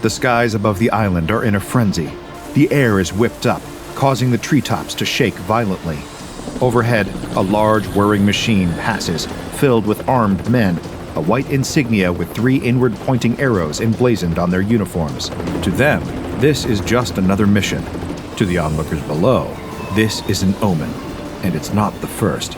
The skies above the island are in a frenzy. The air is whipped up, causing the treetops to shake violently. Overhead, a large whirring machine passes, filled with armed men, a white insignia with 3 inward-pointing arrows emblazoned on their uniforms. To them, this is just another mission. To the onlookers below, this is an omen, and it's not the first.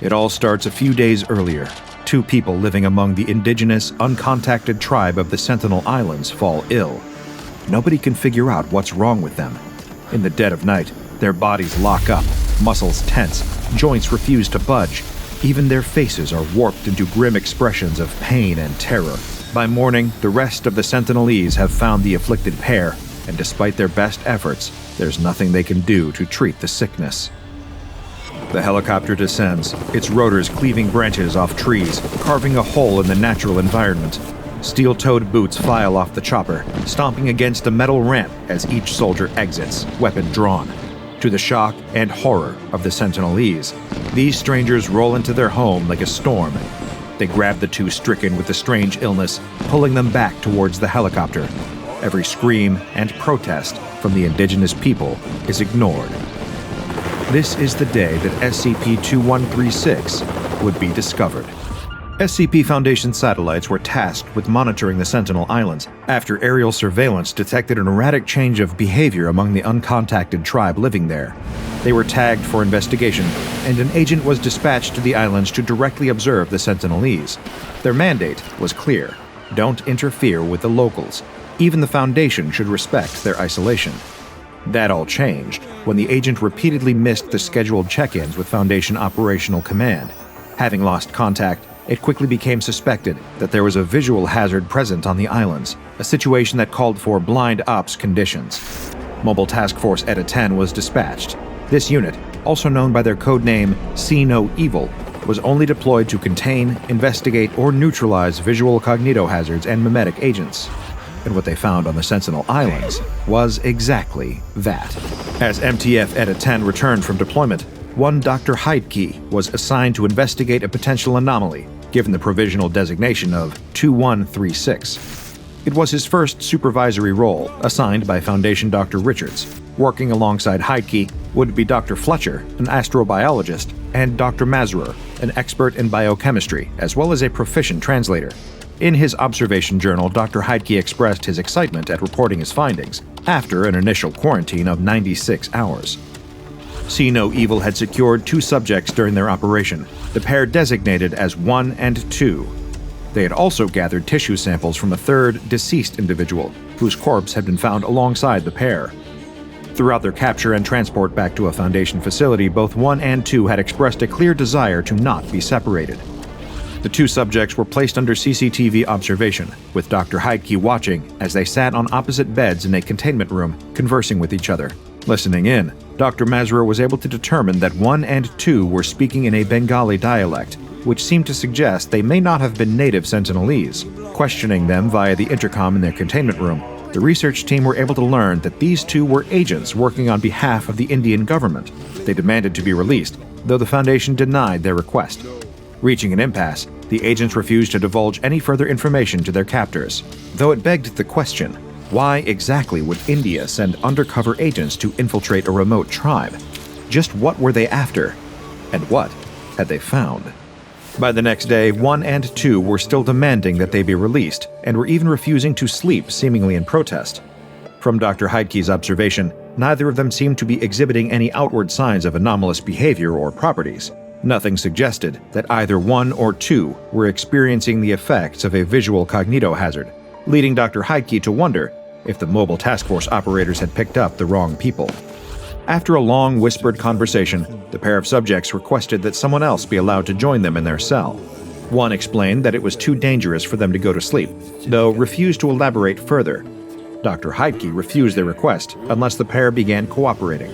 It all starts a few days earlier. 2 people living among the indigenous, uncontacted tribe of the Sentinel Islands fall ill. Nobody can figure out what's wrong with them. In the dead of night, their bodies lock up, muscles tense, joints refuse to budge. Even their faces are warped into grim expressions of pain and terror. By morning, the rest of the Sentinelese have found the afflicted pair, and despite their best efforts, there's nothing they can do to treat the sickness. The helicopter descends, its rotors cleaving branches off trees, carving a hole in the natural environment. Steel-toed boots file off the chopper, stomping against a metal ramp as each soldier exits, weapon drawn. To the shock and horror of the Sentinelese, these strangers roll into their home like a storm. They grab the 2 stricken with the strange illness, pulling them back towards the helicopter. Every scream and protest from the indigenous people is ignored. This is the day that SCP-2136 would be discovered. SCP Foundation satellites were tasked with monitoring the Sentinel Islands after aerial surveillance detected an erratic change of behavior among the uncontacted tribe living there. They were tagged for investigation, and an agent was dispatched to the islands to directly observe the Sentinelese. Their mandate was clear: don't interfere with the locals. Even the Foundation should respect their isolation. That all changed when the agent repeatedly missed the scheduled check-ins with Foundation Operational Command. Having lost contact, it quickly became suspected that there was a visual hazard present on the islands, a situation that called for blind ops conditions. Mobile Task Force ETA 10 was dispatched. This unit, also known by their codename See No Evil, was only deployed to contain, investigate, or neutralize visual cognitohazards and mimetic agents. And what they found on the Sentinel Islands was exactly that. As MTF ETA 10 returned from deployment, one Dr. Heidke was assigned to investigate a potential anomaly, given the provisional designation of 2136. It was his first supervisory role, assigned by Foundation Dr. Richards. Working alongside Heidke would be Dr. Fletcher, an astrobiologist, and Dr. Mazur, an expert in biochemistry, as well as a proficient translator. In his observation journal, Dr. Heidke expressed his excitement at reporting his findings, after an initial quarantine of 96 hours. See No Evil had secured 2 subjects during their operation, the pair designated as 1 and 2. They had also gathered tissue samples from a 3rd, deceased individual, whose corpse had been found alongside the pair. Throughout their capture and transport back to a Foundation facility, both 1 and 2 had expressed a clear desire to not be separated. The 2 subjects were placed under CCTV observation, with Dr. Heidke watching as they sat on opposite beds in a containment room, conversing with each other. Listening in, Dr. Mazur was able to determine that 1 and 2 were speaking in a Bengali dialect, which seemed to suggest they may not have been native Sentinelese. Questioning them via the intercom in their containment room, the research team were able to learn that these 2 were agents working on behalf of the Indian government. They demanded to be released, though the Foundation denied their request. Reaching an impasse, the agents refused to divulge any further information to their captors, though it begged the question: why exactly would India send undercover agents to infiltrate a remote tribe? Just what were they after? And what had they found? By the next day, 1 and 2 were still demanding that they be released, and were even refusing to sleep, seemingly in protest. From Dr. Heidke's observation, neither of them seemed to be exhibiting any outward signs of anomalous behavior or properties. Nothing suggested that either 1 or 2 were experiencing the effects of a visual cognitohazard, leading Dr. Heidke to wonder if the Mobile Task Force operators had picked up the wrong people. After a long, whispered conversation, the pair of subjects requested that someone else be allowed to join them in their cell. One explained that it was too dangerous for them to go to sleep, though refused to elaborate further. Dr. Heidke refused their request unless the pair began cooperating.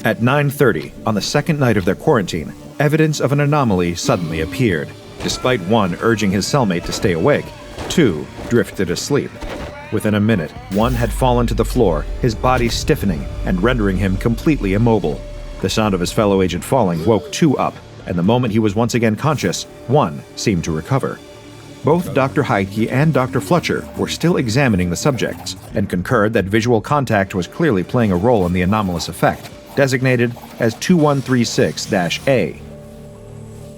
At 9:30, on the second night of their quarantine, evidence of an anomaly suddenly appeared. Despite 1 urging his cellmate to stay awake, 2 drifted asleep. Within a minute, 1 had fallen to the floor, his body stiffening and rendering him completely immobile. The sound of his fellow agent falling woke 2 up, and the moment he was once again conscious, 1 seemed to recover. Both Dr. Heidke and Dr. Fletcher were still examining the subjects and concurred that visual contact was clearly playing a role in the anomalous effect, designated as 2136-A.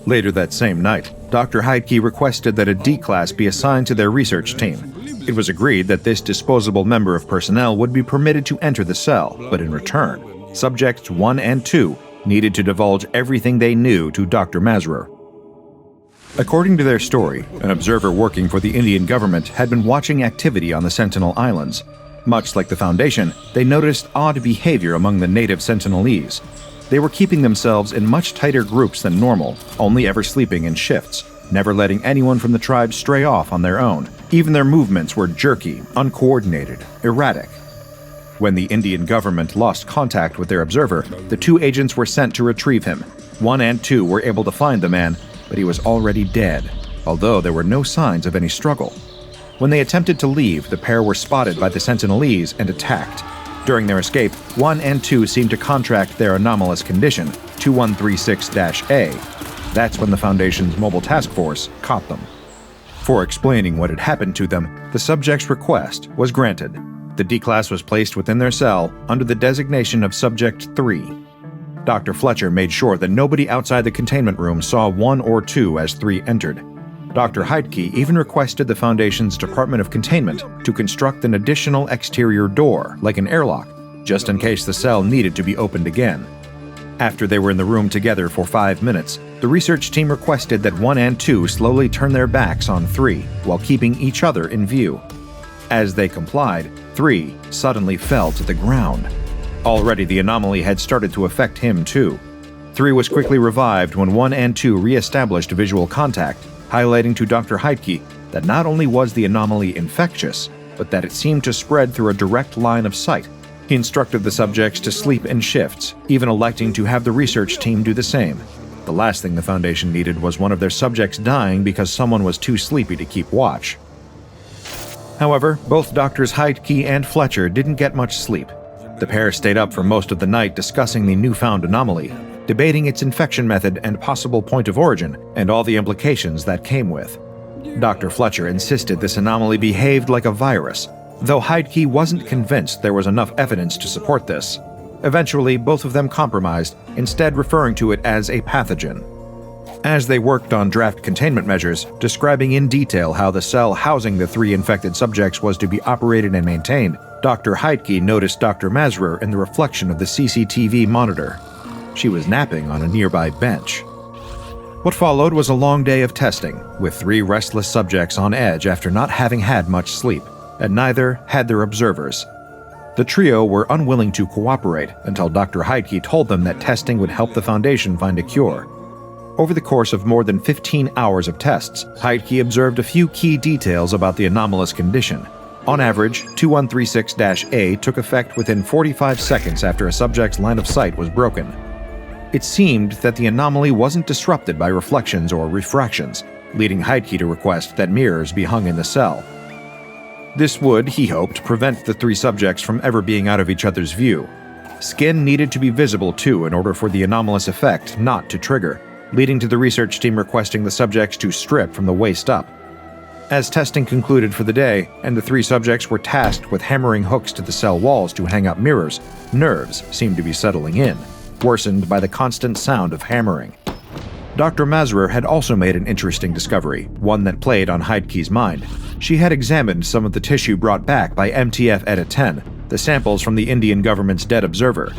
Later that same night, Dr. Heidke requested that a D-class be assigned to their research team. It was agreed that this disposable member of personnel would be permitted to enter the cell, but in return, subjects 1 and 2 needed to divulge everything they knew to Dr. Mazur. According to their story, an observer working for the Indian government had been watching activity on the Sentinel Islands. Much like the Foundation, they noticed odd behavior among the native Sentinelese. They were keeping themselves in much tighter groups than normal, only ever sleeping in shifts, never letting anyone from the tribe stray off on their own. Even their movements were jerky, uncoordinated, erratic. When the Indian government lost contact with their observer, the 2 agents were sent to retrieve him. 1 and 2 were able to find the man, but he was already dead, although there were no signs of any struggle. When they attempted to leave, the pair were spotted by the Sentinelese and attacked. During their escape, 1 and 2 seemed to contract their anomalous condition, 2136-A. That's when the Foundation's mobile task force caught them. For explaining what had happened to them, the subject's request was granted. The D-class was placed within their cell under the designation of Subject 3. Dr. Fletcher made sure that nobody outside the containment room saw 1 or 2 as 3 entered. Dr. Heidke even requested the Foundation's Department of Containment to construct an additional exterior door, like an airlock, just in case the cell needed to be opened again. After they were in the room together for 5 minutes, the research team requested that 1 and 2 slowly turn their backs on 3 while keeping each other in view. As they complied, 3 suddenly fell to the ground. Already the anomaly had started to affect him too. 3 was quickly revived when 1 and 2 re-established visual contact, highlighting to Dr. Heidke that not only was the anomaly infectious, but that it seemed to spread through a direct line of sight. He instructed the subjects to sleep in shifts, even electing to have the research team do the same. The last thing the Foundation needed was one of their subjects dying because someone was too sleepy to keep watch. However, both Doctors Heidke and Fletcher didn't get much sleep. The pair stayed up for most of the night discussing the newfound anomaly, debating its infection method and possible point of origin, and all the implications that came with. Dr. Fletcher insisted this anomaly behaved like a virus, though Heidke wasn't convinced there was enough evidence to support this. Eventually, both of them compromised, instead referring to it as a pathogen. As they worked on draft containment measures, describing in detail how the cell housing the 3 infected subjects was to be operated and maintained, Dr. Heidke noticed Dr. Mazur in the reflection of the CCTV monitor. She was napping on a nearby bench. What followed was a long day of testing, with 3 restless subjects on edge after not having had much sleep, and neither had their observers. The trio were unwilling to cooperate until Dr. Heidke told them that testing would help the Foundation find a cure. Over the course of more than 15 hours of tests, Heidke observed a few key details about the anomalous condition. On average, 2136-A took effect within 45 seconds after a subject's line of sight was broken. It seemed that the anomaly wasn't disrupted by reflections or refractions, leading Heidke to request that mirrors be hung in the cell. This would, he hoped, prevent the 3 subjects from ever being out of each other's view. Skin needed to be visible too in order for the anomalous effect not to trigger, leading to the research team requesting the subjects to strip from the waist up. As testing concluded for the day, and the 3 subjects were tasked with hammering hooks to the cell walls to hang up mirrors, nerves seemed to be settling in, worsened by the constant sound of hammering. Dr. Mazur had also made an interesting discovery, one that played on Heidke's mind. She had examined some of the tissue brought back by MTF Edit 10, the samples from the Indian government's dead observer.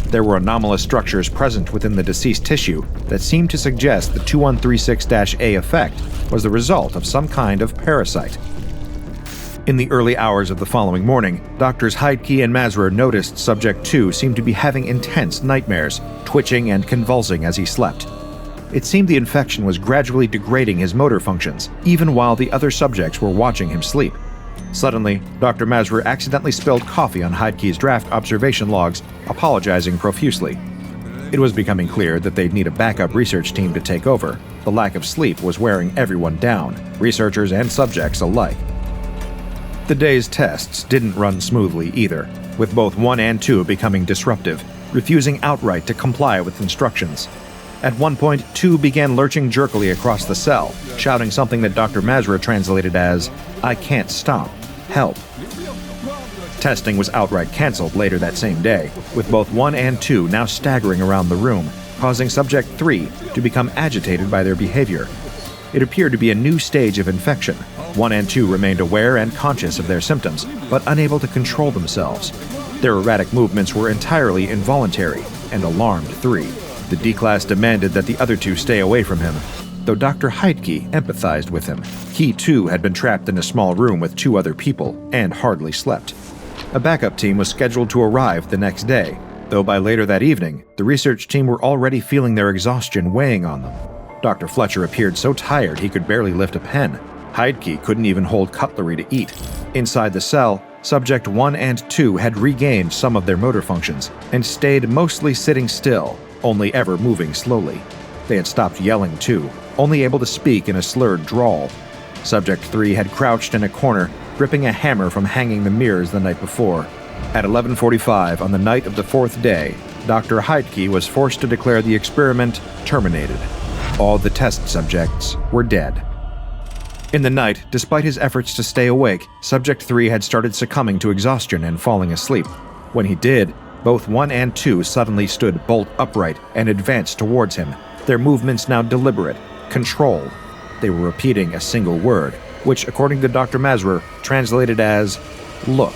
There were anomalous structures present within the deceased tissue that seemed to suggest the 2136-A effect was the result of some kind of parasite. In the early hours of the following morning, Doctors Heidke and Mazur noticed Subject 2 seemed to be having intense nightmares, twitching and convulsing as he slept. It seemed the infection was gradually degrading his motor functions, even while the other subjects were watching him sleep. Suddenly, Dr. Mazur accidentally spilled coffee on Heidke's draft observation logs, apologizing profusely. It was becoming clear that they'd need a backup research team to take over. The lack of sleep was wearing everyone down, researchers and subjects alike. The day's tests didn't run smoothly either, with both 1 and 2 becoming disruptive, refusing outright to comply with instructions. At one point, 2 began lurching jerkily across the cell, shouting something that Dr. Mazra translated as, "I can't stop. Help." Testing was outright cancelled later that same day, with both 1 and 2 now staggering around the room, causing Subject 3 to become agitated by their behavior. It appeared to be a new stage of infection. 1 and 2 remained aware and conscious of their symptoms, but unable to control themselves. Their erratic movements were entirely involuntary, and alarmed 3. The D-Class demanded that the other 2 stay away from him, though Dr. Heidke empathized with him. He too had been trapped in a small room with 2 other people, and hardly slept. A backup team was scheduled to arrive the next day, though by later that evening, the research team were already feeling their exhaustion weighing on them. Dr. Fletcher appeared so tired he could barely lift a pen. Heidke couldn't even hold cutlery to eat. Inside the cell, Subject 1 and 2 had regained some of their motor functions and stayed mostly sitting still, only ever moving slowly. They had stopped yelling too, only able to speak in a slurred drawl. Subject 3 had crouched in a corner, gripping a hammer from hanging the mirrors the night before. At 11:45 on the night of the 4th day, Dr. Heidke was forced to declare the experiment terminated. All the test subjects were dead. In the night, despite his efforts to stay awake, Subject 3 had started succumbing to exhaustion and falling asleep. When he did, both 1 and 2 suddenly stood bolt upright and advanced towards him, their movements now deliberate, controlled. They were repeating a single word, which, according to Dr. Mazra, translated as, "Look."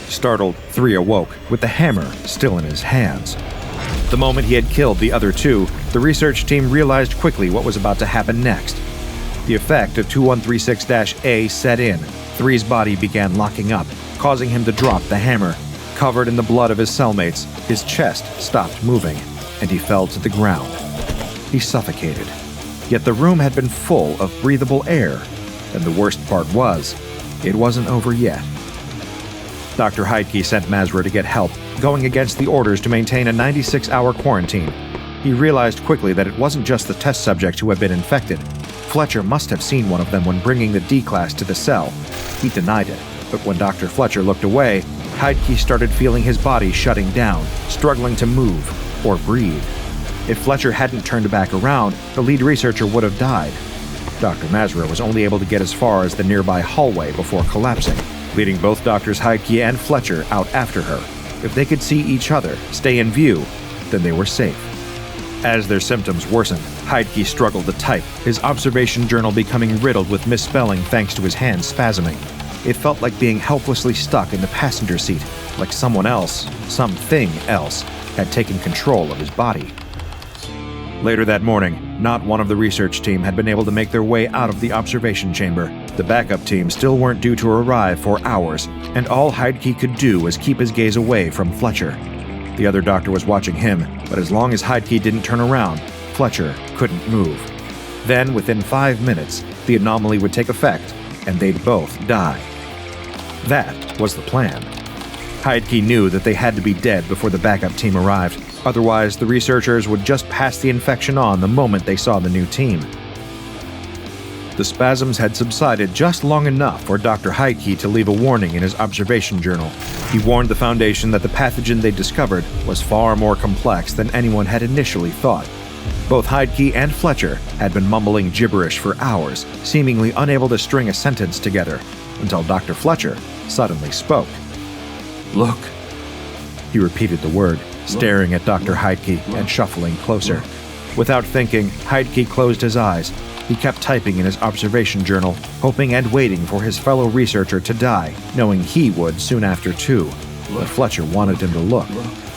Startled, 3 awoke, with the hammer still in his hands. The moment he had killed the other 2, the research team realized quickly what was about to happen next. The effect of 2136-A set in. 3's body began locking up, causing him to drop the hammer. Covered in the blood of his cellmates, his chest stopped moving, and he fell to the ground. He suffocated. Yet the room had been full of breathable air, and the worst part was, it wasn't over yet. Dr. Heidke sent Mazra to get help, going against the orders to maintain a 96-hour quarantine. He realized quickly that it wasn't just the test subjects who had been infected. Fletcher must have seen one of them when bringing the D-Class to the cell. He denied it, but when Dr. Fletcher looked away, Heidke started feeling his body shutting down, struggling to move or breathe. If Fletcher hadn't turned back around, the lead researcher would have died. Dr. Mazra was only able to get as far as the nearby hallway before collapsing, leading both Drs. Heidke and Fletcher out after her. If they could see each other, stay in view, then they were safe. As their symptoms worsened, Heidke struggled to type, his observation journal becoming riddled with misspelling thanks to his hands spasming. It felt like being helplessly stuck in the passenger seat, like someone else, something else, had taken control of his body. Later that morning, not one of the research team had been able to make their way out of the observation chamber. The backup team still weren't due to arrive for hours, and all Heidke could do was keep his gaze away from Fletcher. The other doctor was watching him, but as long as Heidke didn't turn around, Fletcher couldn't move. Then, within 5 minutes, the anomaly would take effect, and they'd both die. That was the plan. Heidke knew that they had to be dead before the backup team arrived. Otherwise, the researchers would just pass the infection on the moment they saw the new team. The spasms had subsided just long enough for Dr. Heidke to leave a warning in his observation journal. He warned the Foundation that the pathogen they discovered was far more complex than anyone had initially thought. Both Heidke and Fletcher had been mumbling gibberish for hours, seemingly unable to string a sentence together, until Dr. Fletcher suddenly spoke. "Look." He repeated the word, staring at Dr. Heidke and shuffling closer. Without thinking, Heidke closed his eyes. He kept typing in his observation journal, hoping and waiting for his fellow researcher to die, knowing he would soon after too. But Fletcher wanted him to look.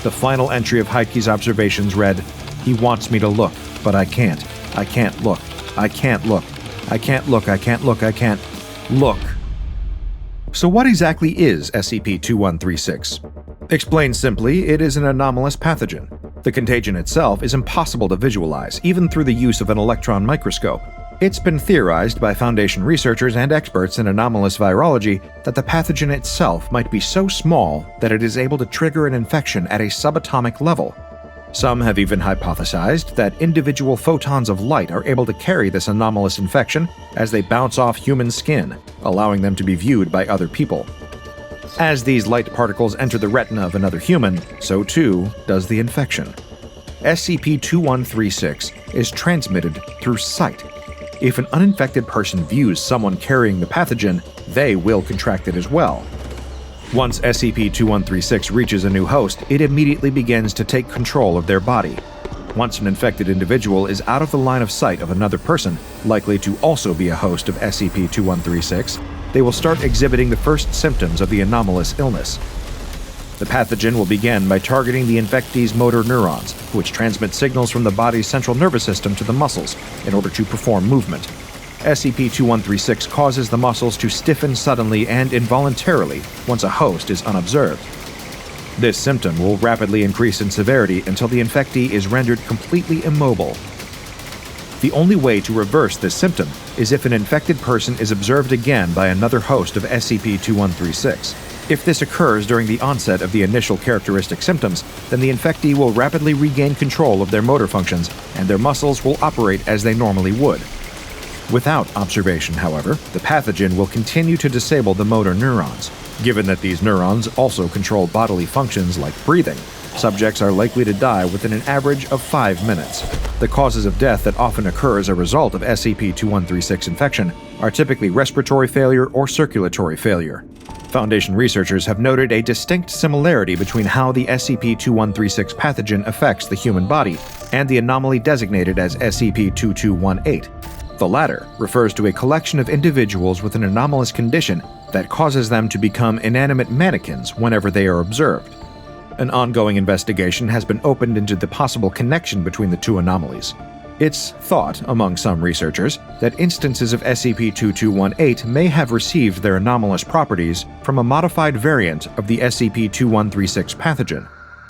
The final entry of Heidke's observations read, "He wants me to look, but I can't. I can't look. I can't look. I can't look. I can't look. I can't look." So what exactly is SCP-2136? Explained simply, it is an anomalous pathogen. The contagion itself is impossible to visualize, even through the use of an electron microscope. It's been theorized by Foundation researchers and experts in anomalous virology that the pathogen itself might be so small that it is able to trigger an infection at a subatomic level. Some have even hypothesized that individual photons of light are able to carry this anomalous infection as they bounce off human skin, allowing them to be viewed by other people. As these light particles enter the retina of another human, so too does the infection. SCP-2136 is transmitted through sight. If an uninfected person views someone carrying the pathogen, they will contract it as well. Once SCP-2136 reaches a new host, it immediately begins to take control of their body. Once an infected individual is out of the line of sight of another person, likely to also be a host of SCP-2136, they will start exhibiting the first symptoms of the anomalous illness. The pathogen will begin by targeting the infectee's motor neurons, which transmit signals from the body's central nervous system to the muscles in order to perform movement. SCP-2136 causes the muscles to stiffen suddenly and involuntarily once a host is unobserved. This symptom will rapidly increase in severity until the infectee is rendered completely immobile. The only way to reverse this symptom is if an infected person is observed again by another host of SCP-2136. If this occurs during the onset of the initial characteristic symptoms, then the infectee will rapidly regain control of their motor functions and their muscles will operate as they normally would. Without observation, however, the pathogen will continue to disable the motor neurons. Given that these neurons also control bodily functions like breathing, subjects are likely to die within an average of 5 minutes. The causes of death that often occur as a result of SCP-2136 infection are typically respiratory failure or circulatory failure. Foundation researchers have noted a distinct similarity between how the SCP-2136 pathogen affects the human body and the anomaly designated as SCP-2218. The latter refers to a collection of individuals with an anomalous condition that causes them to become inanimate mannequins whenever they are observed. An ongoing investigation has been opened into the possible connection between the two anomalies. It's thought, among some researchers, that instances of SCP-2218 may have received their anomalous properties from a modified variant of the SCP-2136 pathogen.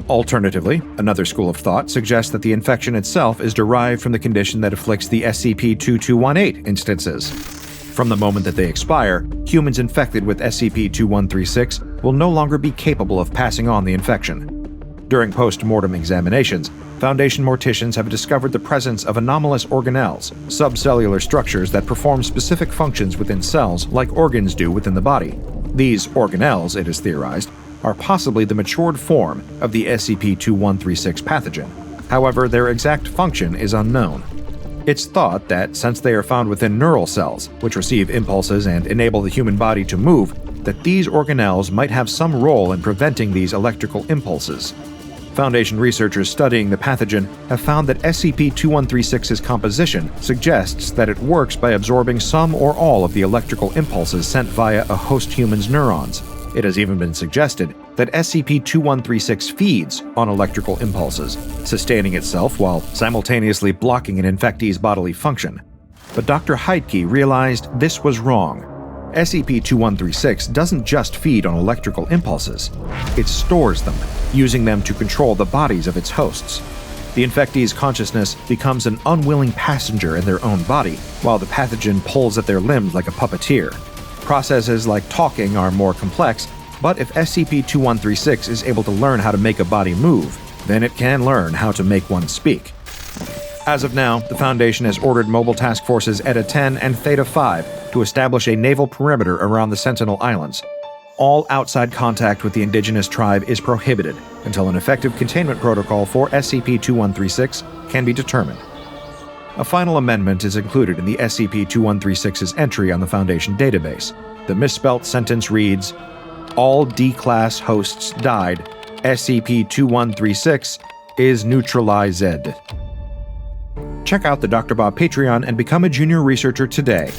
Alternatively, another school of thought suggests that the infection itself is derived from the condition that afflicts the SCP-2218 instances. From the moment that they expire, humans infected with SCP-2136 will no longer be capable of passing on the infection. During post-mortem examinations, Foundation morticians have discovered the presence of anomalous organelles, subcellular structures that perform specific functions within cells like organs do within the body. These organelles, it is theorized, are possibly the matured form of the SCP-2136 pathogen. However, their exact function is unknown. It's thought that since they are found within neural cells, which receive impulses and enable the human body to move, that these organelles might have some role in preventing these electrical impulses. Foundation researchers studying the pathogen have found that SCP-2136's composition suggests that it works by absorbing some or all of the electrical impulses sent via a host human's neurons. It has even been suggested that SCP-2136 feeds on electrical impulses, sustaining itself while simultaneously blocking an infectee's bodily function. But Dr. Heidke realized this was wrong. SCP-2136 doesn't just feed on electrical impulses, it stores them, using them to control the bodies of its hosts. The infectee's consciousness becomes an unwilling passenger in their own body, while the pathogen pulls at their limbs like a puppeteer. Processes like talking are more complex, but if SCP-2136 is able to learn how to make a body move, then it can learn how to make one speak. As of now, the Foundation has ordered Mobile Task Forces Eta 10 and Theta 5 to establish a naval perimeter around the Sentinel Islands. All outside contact with the indigenous tribe is prohibited until an effective containment protocol for SCP-2136 can be determined. A final amendment is included in the SCP-2136's entry on the Foundation database. The misspelt sentence reads, "All D-Class hosts died. SCP-2136 is neutralized." Check out the Dr. Bob Patreon and become a junior researcher today.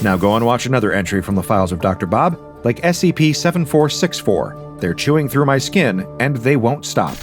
Now go and watch another entry from the files of Dr. Bob, like SCP-7464. They're chewing through my skin, and they won't stop.